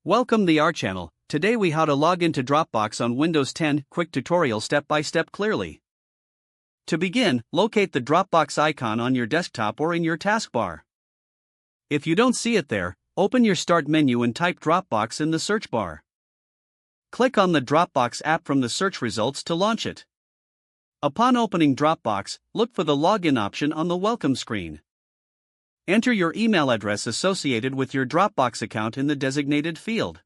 Welcome to our channel. Today we how to log into Dropbox on Windows 10, quick tutorial step by step clearly. To begin, locate the Dropbox icon on your desktop or in your taskbar. If you don't see it there, open your Start menu and type Dropbox in the search bar. Click on the Dropbox app from the search results to launch it. Upon opening Dropbox, look for the login option on the welcome screen. Enter your email address associated with your Dropbox account in the designated field.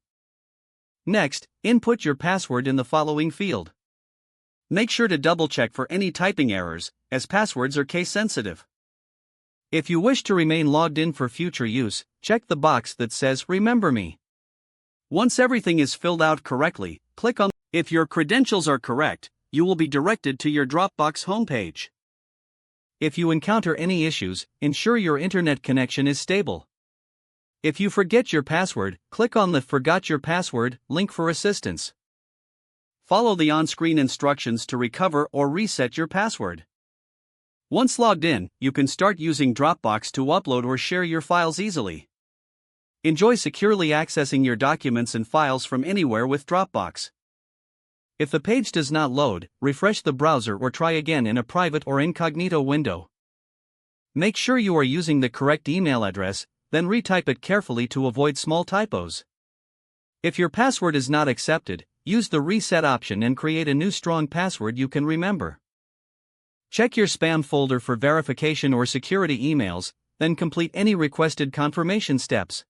Next, input your password in the following field. Make sure to double-check for any typing errors, as passwords are case-sensitive. If you wish to remain logged in for future use, check the box that says Remember Me. Once everything is filled out correctly, click on. If your credentials are correct, you will be directed to your Dropbox homepage. If you encounter any issues, ensure your internet connection is stable. If you forget your password, click on the Forgot Your Password link for assistance. Follow the on-screen instructions to recover or reset your password. Once logged in, you can start using Dropbox to upload or share your files easily. Enjoy securely accessing your documents and files from anywhere with Dropbox. If the page does not load, refresh the browser or try again in a private or incognito window. Make sure you are using the correct email address, then retype it carefully to avoid small typos. If your password is not accepted, use the reset option and create a new strong password you can remember. Check your spam folder for verification or security emails, then complete any requested confirmation steps.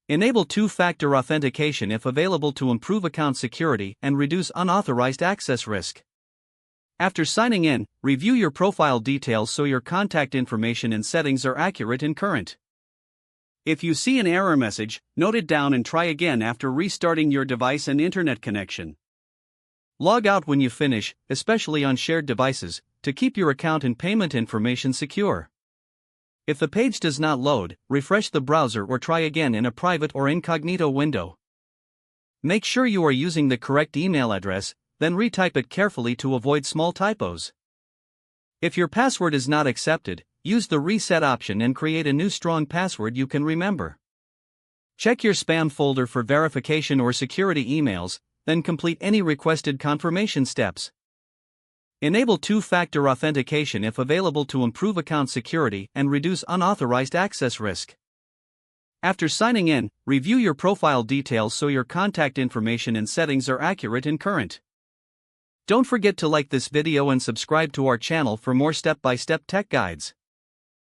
Enable two-factor authentication if available to improve account security and reduce unauthorized access risk. After signing in, review your profile details so your contact information and settings are accurate and current. If you see an error message, note it down and try again after restarting your device and internet connection. Log out when you finish, especially on shared devices, to keep your account and payment information secure. If the page does not load, refresh the browser or try again in a private or incognito window. Make sure you are using the correct email address, then retype it carefully to avoid small typos. If your password is not accepted, use the reset option and create a new strong password you can remember. Check your spam folder for verification or security emails, then complete any requested confirmation steps. Enable two-factor authentication if available to improve account security and reduce unauthorized access risk. After signing in, review your profile details so your contact information and settings are accurate and current. Don't forget to like this video and subscribe to our channel for more step-by-step tech guides.